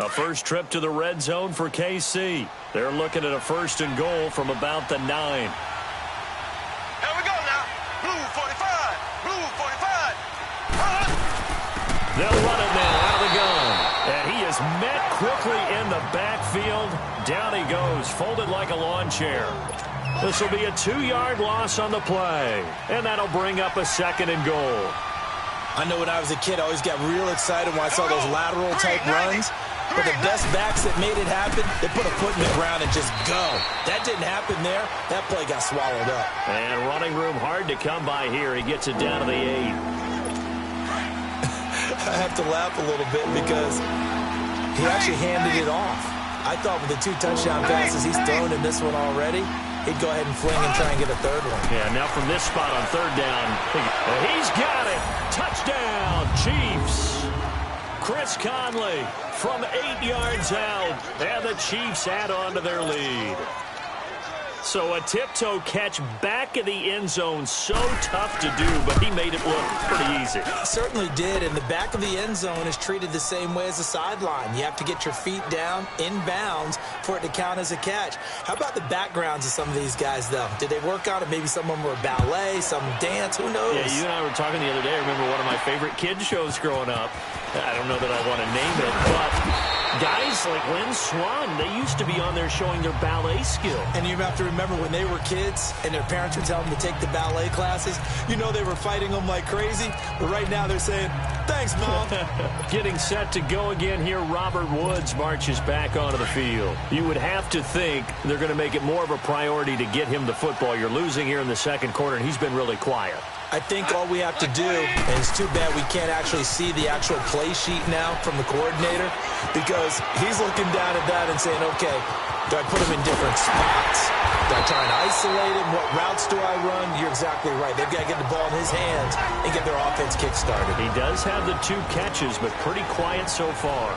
A first trip to the red zone for KC. They're looking at a 1st and goal from about the 9. Here we go now. Blue 45. Blue 45. They'll run it now out of the gun. And he is met quickly in the backfield. Down he goes, folded like a lawn chair. This will be a 2-yard loss on the play. And that'll bring up a 2nd and goal. I know when I was a kid, I always got real excited when I saw those lateral-type runs. But the best backs that made it happen, they put a foot in the ground and just go. That didn't happen there. That play got swallowed up. And running room hard to come by here. He gets it down to the 8. I have to laugh a little bit because he actually handed it off. I thought with the 2 touchdown passes he's thrown in this one already, he'd go ahead and fling and try and get a 3rd one. Yeah, now from this spot on 3rd down, he's got it. Touchdown, Chiefs. Chris Conley from 8 yards out, and the Chiefs add on to their lead. So a tiptoe catch back in the end zone, so tough to do, but he made it look pretty easy. He certainly did, and the back of the end zone is treated the same way as the sideline. You have to get your feet down in bounds for it to count as a catch. How about the backgrounds of some of these guys, though? Did they work on it? Maybe some of them were ballet, some dance, who knows? Yeah, you and I were talking the other day. I remember one of my favorite kids shows growing up. I don't know that I want to name it, but guys like Lynn Swan, they used to be on there showing their ballet skill. And you have to remember when they were kids and their parents would tell them to take the ballet classes, you know they were fighting them like crazy. But right now they're saying, thanks, Mom. Getting set to go again here, Robert Woods marches back onto the field. You would have to think they're going to make it more of a priority to get him the football. You're losing here in the 2nd quarter, and he's been really quiet. I think all we have to do, and it's too bad we can't actually see the actual play sheet now from the coordinator, because he's looking down at that and saying, okay, do I put him in different spots? Do I try and isolate him? What routes do I run? You're exactly right. They've got to get the ball in his hands and get their offense kick-started. He does have the 2 catches, but pretty quiet so far.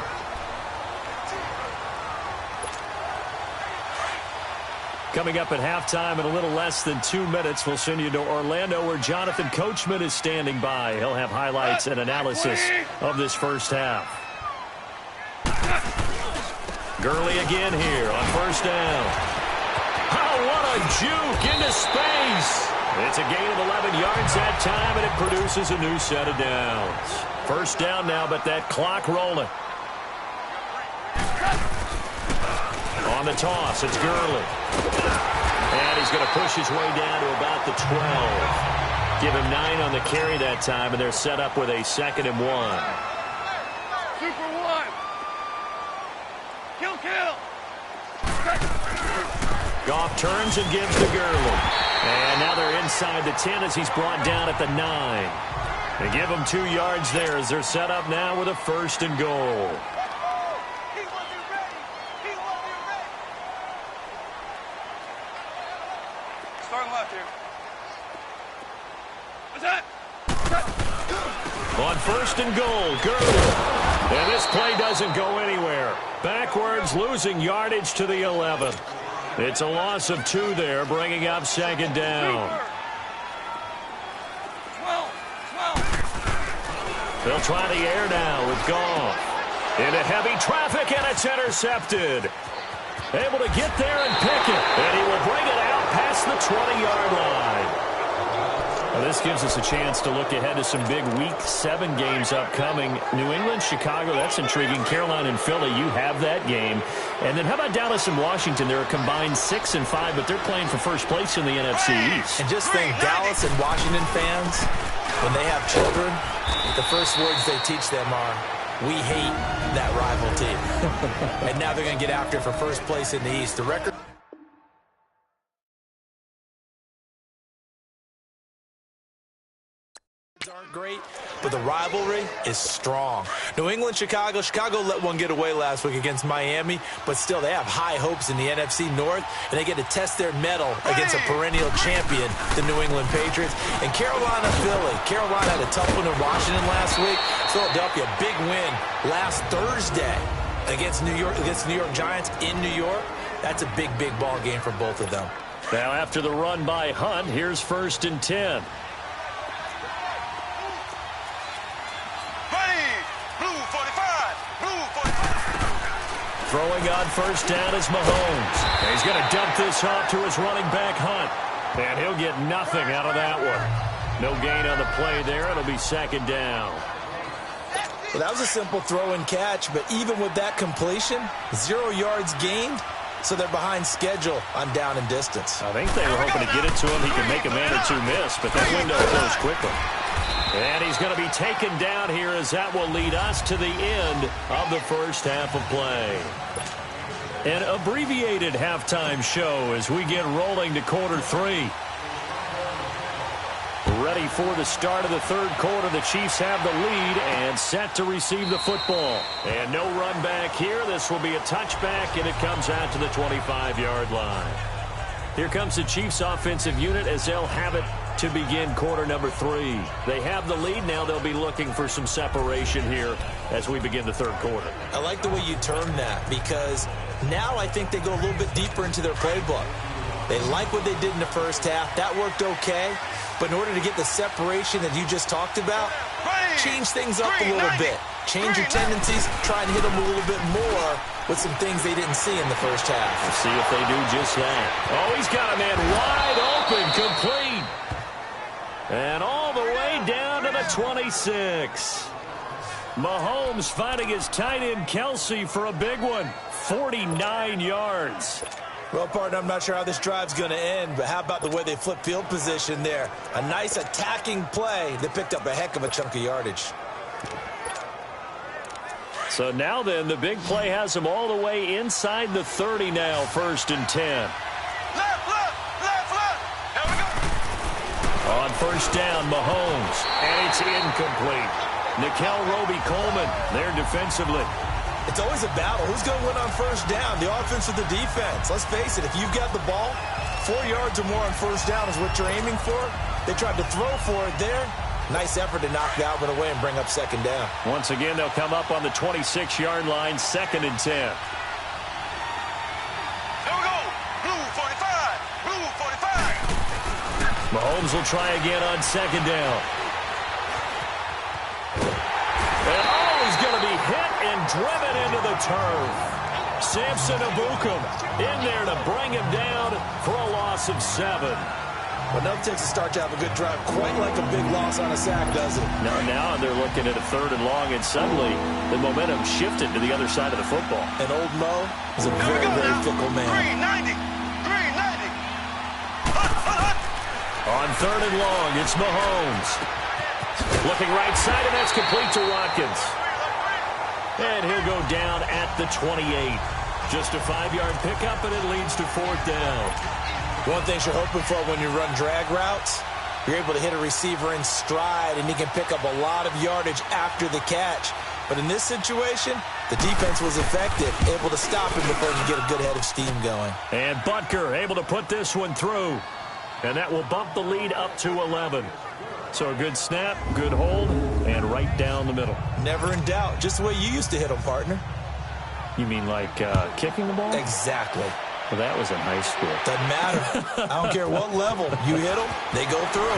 Coming up at halftime in a little less than 2 minutes, we'll send you to Orlando where Jonathan Coachman is standing by. He'll have highlights and analysis of this first half. Gurley again here on 1st down. Oh, what a juke into space. It's a gain of 11 yards that time, and it produces a new set of downs. 1st down now, but that clock rolling. On the toss, it's Gurley. And he's going to push his way down to about the 12. Give him 9 on the carry that time, and they're set up with a 2nd and 1. Super 1. Kill. Goff turns and gives to Gurley. And now they're inside the 10 as he's brought down at the 9. They give him 2 yards there as they're set up now with a 1st and goal. On 1st and goal, Gurley. And this play doesn't go anywhere. Backwards, losing yardage to the 11. It's a loss of 2 there, bringing up 2nd down. 12. They'll try the air now with Goff. Into heavy traffic, and it's intercepted. Able to get there and pick it. And he will bring it out past the 20-yard line. Well, this gives us a chance to look ahead to some big Week 7 games upcoming. New England, Chicago, that's intriguing. Carolina and Philly, you have that game. And then how about Dallas and Washington? They're a combined 6 and 5, but they're playing for first place in the NFC East. And just think, Dallas and Washington fans, when they have children, the first words they teach them are, we hate that rival team. And now they're going to get after it for first place in the East. The record aren't great, but the rivalry is strong. New England, Chicago let one get away last week against Miami, but still they have high hopes in the NFC North, and they get to test their mettle against a perennial champion, the New England Patriots. And Carolina, Philly. Carolina had a tough one in Washington last week. Philadelphia, big win last Thursday against New York Giants in New York. That's a big ball game for both of them. Now after the run by Hunt, here's 1st and 10. Throwing on first down is Mahomes. And he's going to dump this off to his running back, Hunt. And he'll get nothing out of that one. No gain on the play there. It'll be second down. Well, that was a simple throw and catch, but even with that completion, 0 yards gained, so they're behind schedule on down and distance. I think they were hoping to get it to him. He could make a man or two miss, but that window closed quickly. And he's going to be taken down here as that will lead us to the end of the first half of play. An abbreviated halftime show as we get rolling to quarter 3. Ready for the start of the third quarter. The Chiefs have the lead and set to receive the football. And no run back here. This will be a touchback, and it comes out to the 25-yard line. Here comes the Chiefs offensive unit as they'll have it to begin quarter number 3. They have the lead. Now they'll be looking for some separation here as we begin the third quarter. I like the way you term that because now I think they go a little bit deeper into their playbook. They like what they did in the first half. That worked okay. But in order to get the separation that you just talked about, change things up a little bit. Change your tendencies. Try and hit them a little bit more with some things they didn't see in the first half. We'll see if they do just that. Oh, he's got a man wide open, complete. And all the way down to the 26. Mahomes finding his tight end Kelsey for a big one. 49 yards. Well, partner, I'm not sure how this drive's going to end, but how about the way they flip field position there? A nice attacking play that picked up a heck of a chunk of yardage. So now then, the big play has them all the way inside the 30 now, 1st and 10. Left. Here we go. On first down, Mahomes, and it's incomplete. Nikel Roby-Coleman there defensively. It's always a battle. Who's going to win on first down, the offense or the defense? Let's face it, if you've got the ball, 4 yards or more on first down is what you're aiming for. They tried to throw for it there. Nice effort to knock that one away and bring up second down. Once again, they'll come up on the 26-yard line, 2nd and 10. Here we go. Blue 45. Blue 45. Mahomes will try again on second down. And he's going to be hit and driven into the turf. Samson Abukum in there to bring him down for a loss of 7. Well, nothing takes a start to have a good drive quite like a big loss on a sack, does it? Now they're looking at a 3rd and long, and suddenly the momentum shifted to the other side of the football. And old Mo is a very, very fickle man. 390. On 3rd and long, it's Mahomes. Looking right side, and that's complete to Watkins. And he'll go down at the 28. Just a 5-yard pickup, and it leads to 4th down. One thing you're hoping for when you run drag routes, you're able to hit a receiver in stride, and he can pick up a lot of yardage after the catch. But in this situation, the defense was effective, able to stop him before he could get a good head of steam going. And Butker able to put this one through. And that will bump the lead up to 11. So a good snap, good hold, and right down the middle. Never in doubt. Just the way you used to hit them, partner. You mean like kicking the ball? Exactly. Well, that was in high school. Doesn't matter. I don't care what level. You hit them, they go through.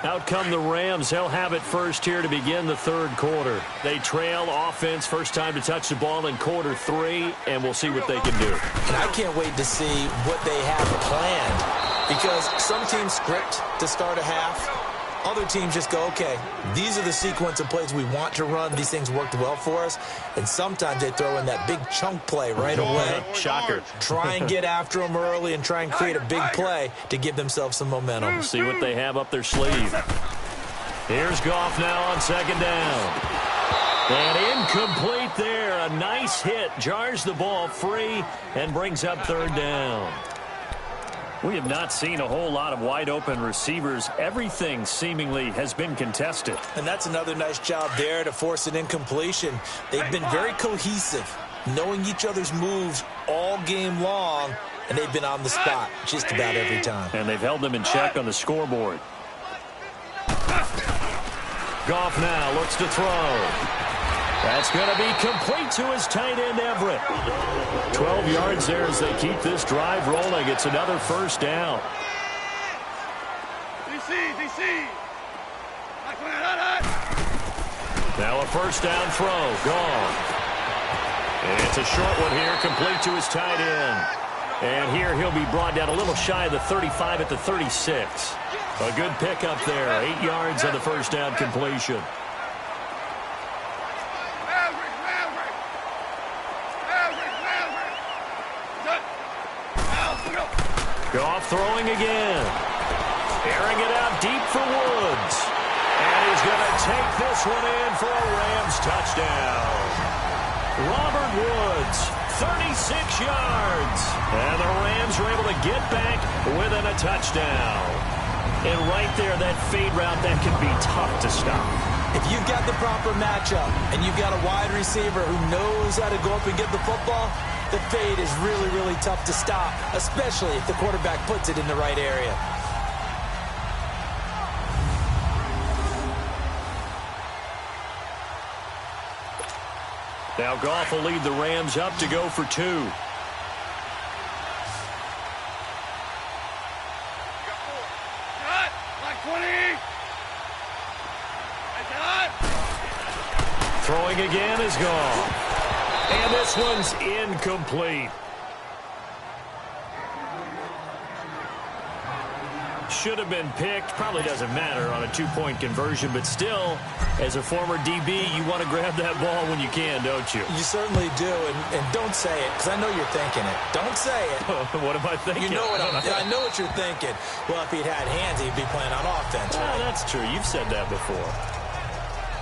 Out come the Rams. They'll have it first here to begin the third quarter. They trail offense, first time to touch the ball in quarter 3, and we'll see what they can do. And I can't wait to see what they have planned, because some teams script to start a half. Other teams just go, okay, these are the sequence of plays we want to run. These things worked well for us. And sometimes they throw in that big chunk play right away. Shocker. Try and get after them early and try and create a big play to give themselves some momentum. See what they have up their sleeve. Here's Goff now on second down. And incomplete there. A nice hit. Jars the ball free and brings up third down. We have not seen a whole lot of wide-open receivers. Everything seemingly has been contested. And that's another nice job there to force an incompletion. They've been very cohesive, knowing each other's moves all game long, and they've been on the spot just about every time. And they've held them in check on the scoreboard. Goff now looks to throw. That's going to be complete to his tight end, Everett. 12 yards there as they keep this drive rolling. It's another first down. DC. Now a first down throw. Gone. And it's a short one here, complete to his tight end. And here he'll be brought down a little shy of the 35 at the 36. A good pickup there. 8 yards on the first down completion. Goff throwing again. Airing it out deep for Woods. And he's going to take this one in for a Rams touchdown. Robert Woods, 36 yards. And the Rams are able to get back within a touchdown. And right there, that fade route, that can be tough to stop. If you've got the proper matchup and you've got a wide receiver who knows how to go up and get the football, the fade is really, really tough to stop, especially if the quarterback puts it in the right area. Now Goff will lead the Rams up to go for 2. Throwing again is gone. And this one's incomplete. Should have been picked. Probably doesn't matter on a 2-point conversion, but still, as a former DB, you want to grab that ball when you can, don't you? You certainly do, and don't say it, because I know you're thinking it. Don't say it. What am I thinking? You know what I know what you're thinking. Well, if he'd had hands, he'd be playing on offense, right? That's true. You've said that before.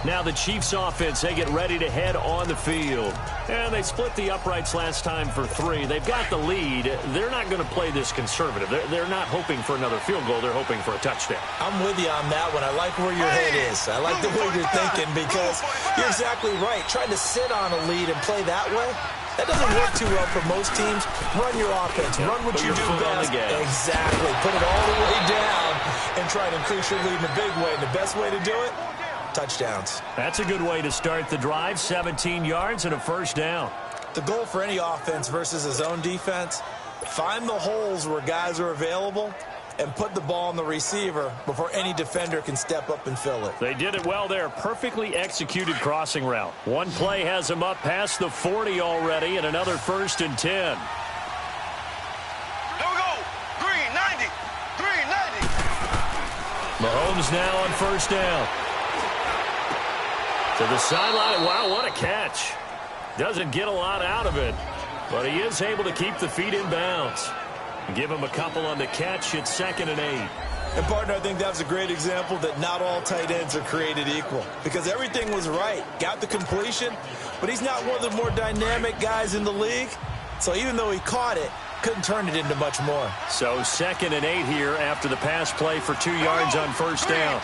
Now the Chiefs offense, they get ready to head on the field. And they split the uprights last time for 3. They've got the lead. They're not going to play this conservative. They're not hoping for another field goal. They're hoping for a touchdown. I'm with you on that one. I like where your head is. I like the way you're thinking because you're exactly right. Trying to sit on a lead and play that way, that doesn't work too well for most teams. Run your offense. Run what you do best. Exactly. Put it all the way down and try to increase your lead in a big way. And the best way to do it, touchdowns. That's a good way to start the drive. 17 yards and a first down. The goal for any offense versus a zone defense, find the holes where guys are available and put the ball on the receiver before any defender can step up and fill it. They did it well there. Perfectly executed crossing route. One play has them up past the 40 already and another 1st and 10. There we go. Green 90. Green 90. Mahomes now on first down. To the sideline. Wow, what a catch. Doesn't get a lot out of it, but he is able to keep the feet in bounds. Give him a couple on the catch. It's 2nd and 8. And, partner, I think that was a great example that not all tight ends are created equal because everything was right. Got the completion, but he's not one of the more dynamic guys in the league. So even though he caught it, couldn't turn it into much more. So 2nd and 8 here after the pass play for 2 yards on first down.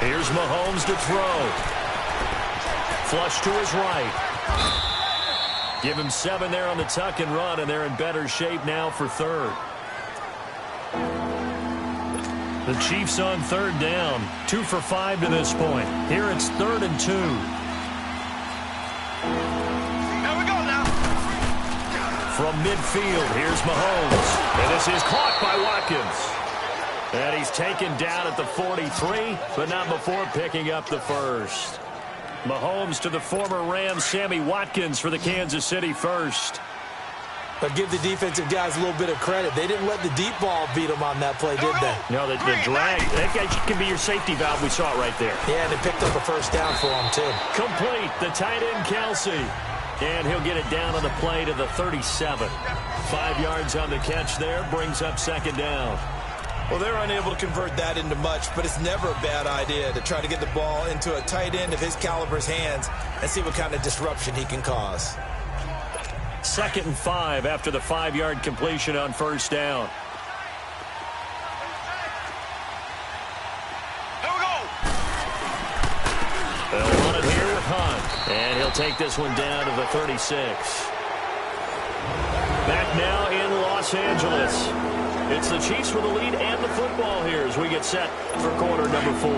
Here's Mahomes to throw. Flush to his right. Give him 7 there on the tuck and run, and they're in better shape now for 3rd. The Chiefs on 3rd down. 2 for 5 to this point. Here it's 3rd and 2. Here we go now. From midfield, here's Mahomes. And this is caught by Watkins. And he's taken down at the 43, but not before picking up the 1st. Mahomes to the former Rams, Sammy Watkins for the Kansas City first. But give the defensive guys a little bit of credit. They didn't let the deep ball beat them on that play, did they? No, the drag, that can be your safety valve. We saw it right there. Yeah, and they picked up a first down for him, too. Complete, the tight end, Kelsey. And he'll get it down on the play to the 37. 5 yards on the catch there, brings up 2nd down. Well, they're unable to convert that into much, but it's never a bad idea to try to get the ball into a tight end of his caliber's hands and see what kind of disruption he can cause. 2nd and 5 after the 5-yard completion on first down. Here we go. They'll run it here with Hunt. And he'll take this one down to the 36. Back now in Los Angeles. It's the Chiefs with the lead and the football here as we get set for quarter number 4.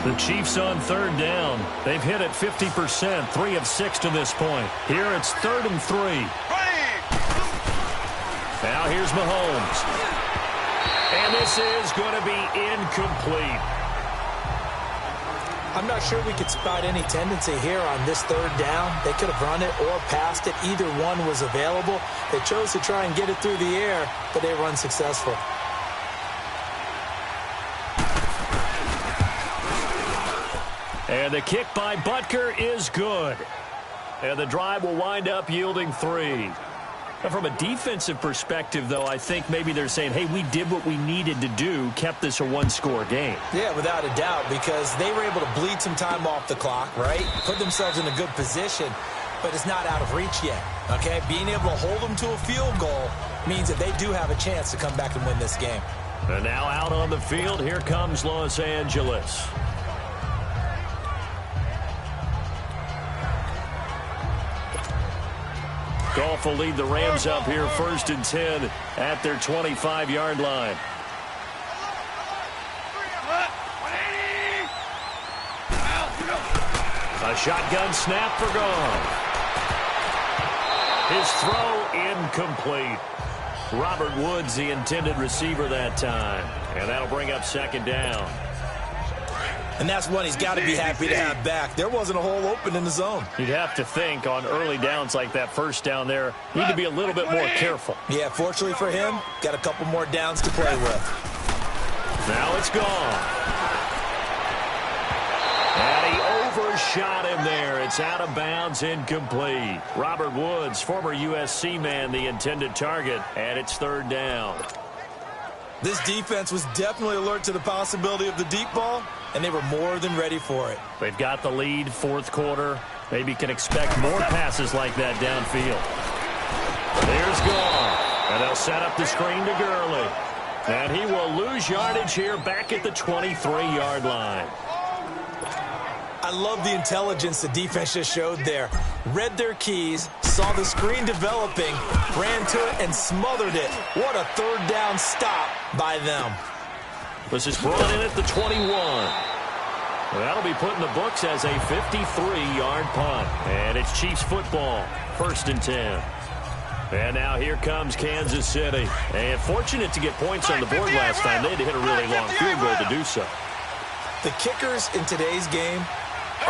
The Chiefs on third down. They've hit it 50%, 3 of 6 to this point. Here it's 3rd and 3. Now here's Mahomes. And this is going to be incomplete. I'm not sure we could spot any tendency here on this third down. They could have run it or passed it. Either one was available. They chose to try and get it through the air, but they were unsuccessful. And the kick by Butker is good. And the drive will wind up yielding 3. Now, from a defensive perspective, though, I think maybe they're saying, hey, we did what we needed to do, kept this a one-score game. Yeah, without a doubt, because they were able to bleed some time off the clock, right? Put themselves in a good position, but it's not out of reach yet, okay? Being able to hold them to a field goal means that they do have a chance to come back and win this game. And now out on the field, here comes Los Angeles. Goff will lead the Rams up here 1st and 10 at their 25-yard line. A shotgun snap for Goff. His throw incomplete. Robert Woods, the intended receiver that time. And that'll bring up 2nd down. And that's one he's got to be happy to have back. There wasn't a hole open in the zone. You'd have to think on early downs like that first down there, need to be a little bit more careful. Yeah, fortunately for him, got a couple more downs to play with. Now it's gone. And he overshot him there. It's out of bounds, incomplete. Robert Woods, former USC man, the intended target, and it's 3rd down. This defense was definitely alert to the possibility of the deep ball, and they were more than ready for it. They've got the lead, 4th quarter. Maybe can expect more passes like that downfield. There's Goff. And they'll set up the screen to Gurley. And he will lose yardage here back at the 23-yard line. I love the intelligence the defense just showed there. Read their keys, saw the screen developing, ran to it, and smothered it. What a 3rd down stop by them. This is brought in at the 21. That'll be put in the books as a 53-yard punt. And it's Chiefs football, 1st and 10. And now here comes Kansas City. And fortunate to get points on the board last time. They had to hit a really long field goal to do so. The kickers in today's game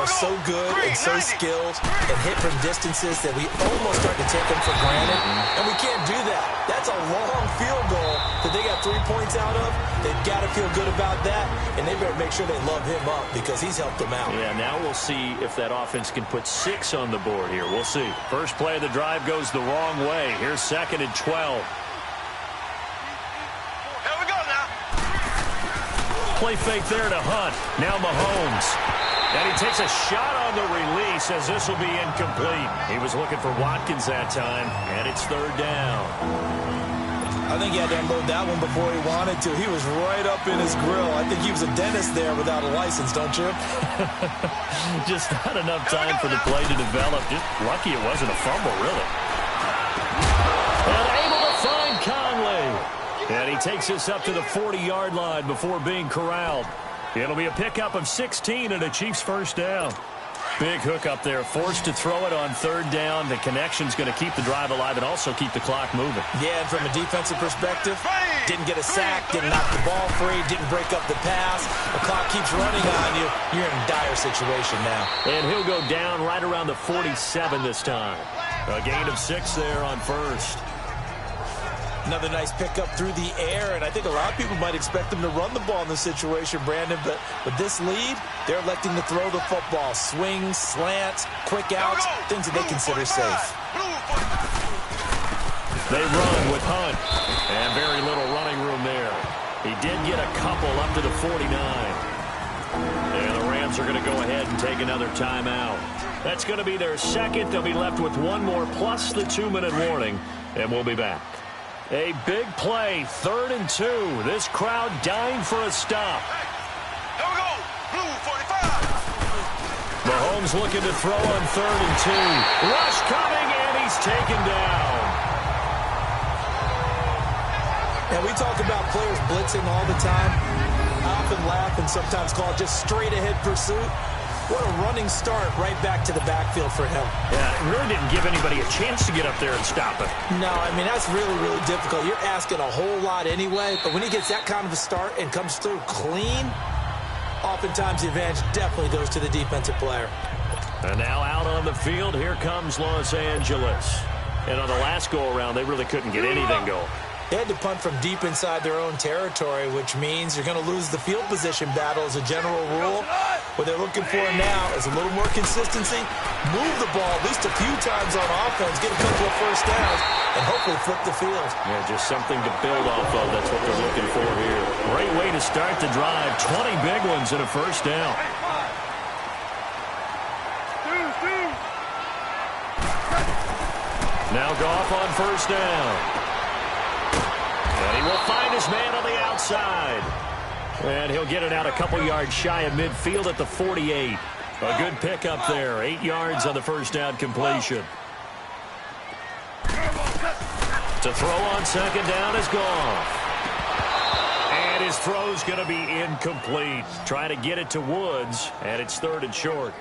are so good and so skilled and hit from distances that we almost start to take them for granted. And we can't do that. That's a long field goal that they got 3 points out of. They've got to feel good about that, and they better make sure they love him up because he's helped them out. Yeah, now we'll see if that offense can put 6 on the board here. We'll see. First play of the drive goes the wrong way. Here's 2nd and 12. Here we go now. Play fake there to Hunt. Now Mahomes. And he takes a shot on the release as this will be incomplete. He was looking for Watkins that time, and it's 3rd down. I think he had to unload that one before he wanted to. He was right up in his grill. I think he was a dentist there without a license, don't you? Just not enough time for the play to develop. Just lucky it wasn't a fumble, really. And able to find Conley. And he takes us up to the 40-yard line before being corralled. It'll be a pickup of 16 and a Chiefs 1st down. Big hook up there, forced to throw it on 3rd down. The connection's going to keep the drive alive and also keep the clock moving. Yeah, and from a defensive perspective, didn't get a sack, didn't knock the ball free, didn't break up the pass. The clock keeps running on you. You're in a dire situation now. And he'll go down right around the 47 this time. A gain of 6 there on 1st. Another nice pickup through the air, and I think a lot of people might expect them to run the ball in this situation, Brandon, but with this lead, they're electing to throw the football. Swings, slants, quick outs, things that they consider safe. They run with Hunt, and very little running room there. He did get a couple up to the 49. And the Rams are going to go ahead and take another timeout. That's going to be their 2nd. They'll be left with 1 more plus the 2-minute warning, and we'll be back. A big play, 3rd and 2. This crowd dying for a stop. Here we go. Blue 45. Mahomes looking to throw on 3rd and 2. Rush coming, and he's taken down. And we talk about players blitzing all the time. How often and laugh and sometimes call it just straight-ahead pursuit. What a running start right back to the backfield for him. Yeah, it really didn't give anybody a chance to get up there and stop it. No, I mean, that's really, really difficult. You're asking a whole lot anyway, but when he gets that kind of a start and comes through clean, oftentimes the advantage definitely goes to the defensive player. And now out on the field, here comes Los Angeles. And on the last go-around, they really couldn't get anything going. They had to punt from deep inside their own territory, which means you're going to lose the field position battle as a general rule. What they're looking for now is a little more consistency, move the ball at least a few times on offense, get a couple of first downs, and hopefully flip the field. Yeah, just something to build off of. That's what they're looking for here. Great way to start the drive. 20 big ones and a first down. Now Goff on first down. And he will find his man on the outside. And he'll get it out a couple yards shy of midfield at the 48. A good pickup there. 8 yards on the first down completion. To throw on second down is Goff. And his throw's going to be incomplete. Trying to get it to Woods, and it's 3rd and short.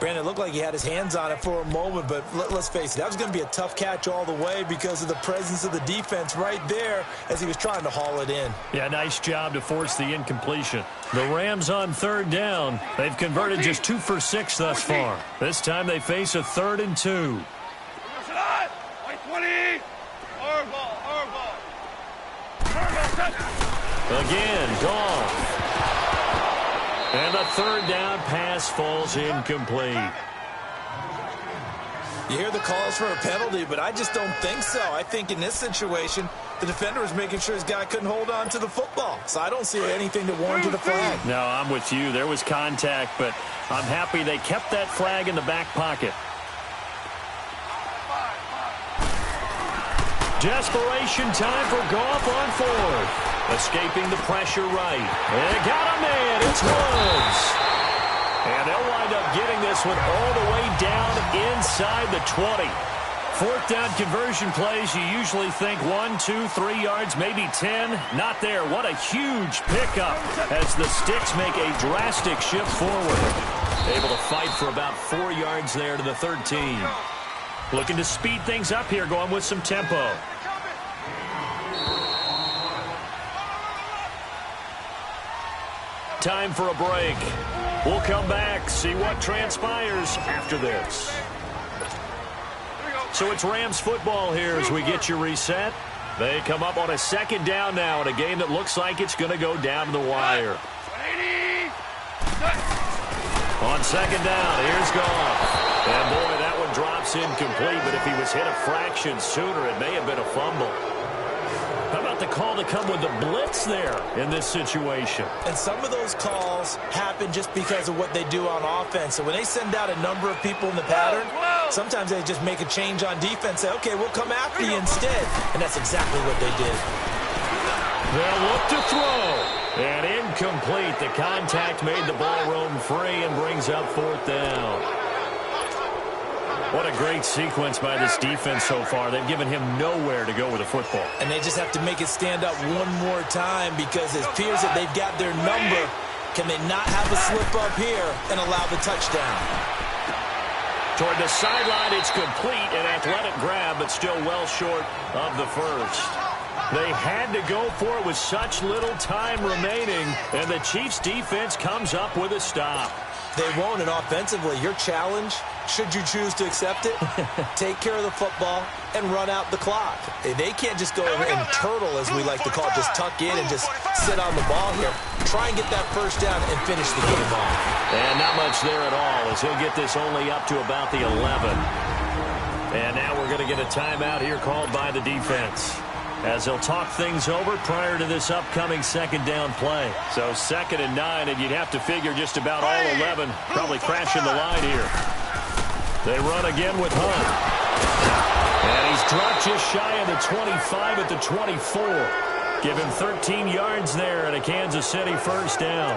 Brandon, it looked like he had his hands on it for a moment, but let's face it, that was going to be a tough catch all the way because of the presence of the defense right there as he was trying to haul it in. Yeah, nice job to force the incompletion. The Rams on 3rd down. They've converted just 2 for 6 thus far. This time they face a 3rd and 2. Again, Goff. And the 3rd down pass falls incomplete. You hear the calls for a penalty, but I just don't think so. I think in this situation, the defender was making sure his guy couldn't hold on to the football. So I don't see anything that warranted a flag. No, I'm with you. There was contact, but I'm happy they kept that flag in the back pocket. Desperation time for Goff on 4th. Escaping the pressure right. And got a man. It's Woods. And they'll wind up getting this one all the way down inside the 20. 4th down conversion plays, you usually think 1, 2, 3 yards, maybe 10. Not there. What a huge pickup as the Sticks make a drastic shift forward. Able to fight for about 4 yards there to the 13. Looking to speed things up here, going with some tempo. Time for a break. We'll come back, see what transpires after this. So it's Rams football here as we get you reset. They come up on a 2nd down now in a game that looks like it's going to go down to the wire. On 2nd down, here's Goff. And boy, that one drops incomplete, but if he was hit a fraction sooner, it may have been a fumble. How about the call to come with the blitz there in this situation? And some of those calls happen just because of what they do on offense. So when they send out a number of people in the pattern, sometimes they just make a change on defense, say, okay, we'll come after you instead. And that's exactly what they did. They'll look to throw. And incomplete. The contact made the ball roam free and brings up 4th down. What a great sequence by this defense so far. They've given him nowhere to go with the football. And they just have to make it stand up one more time because it appears that they've got their number. Can they not have a slip up here and allow the touchdown? Toward the sideline, it's complete. An athletic grab, but still well short of the first. They had to go for it with such little time remaining, and the Chiefs' defense comes up with a stop. They won't, and offensively, your challenge, should you choose to accept it, take care of the football and run out the clock. They can't just go and turtle, as we like to call it, just tuck in and just sit on the ball here. Try and get that first down and finish the game off. And not much there at all, as he'll get this only up to about the 11. And now we're going to get a timeout here called by the defense, as they'll talk things over prior to this upcoming 2nd down play. So 2nd and 9, and you'd have to figure just about all 11 probably crashing the line here. They run again with Hunt. And he's dropped just shy of the 25 at the 24. Give him 13 yards there and a Kansas City first down.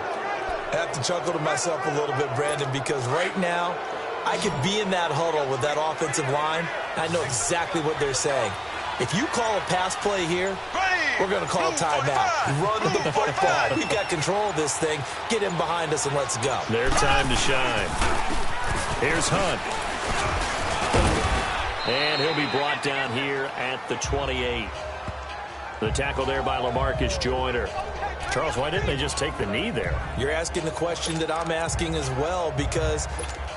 I have to chuckle to myself a little bit, Brandon, because right now I could be in that huddle with that offensive line. I know exactly what they're saying. If you call a pass play here, We're going to call timeout. Run the football. We've got control of this thing. Get him behind us and let's go. Their time to shine. Here's Hunt. And he'll be brought down here at the 28. The tackle there by LaMarcus Joyner. Charles, why didn't they just take the knee there? You're asking the question that I'm asking as well, because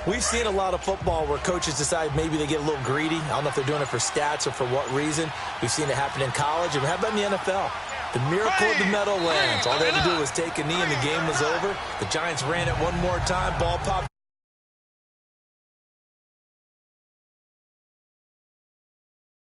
we've seen a lot of football where coaches decide maybe they get a little greedy. I don't know if they're doing it for stats or for what reason. We've seen it happen in college. And how about in the NFL? The miracle of the Meadowlands. All they had to do was take a knee and the game was over. The Giants ran it one more time. Ball popped.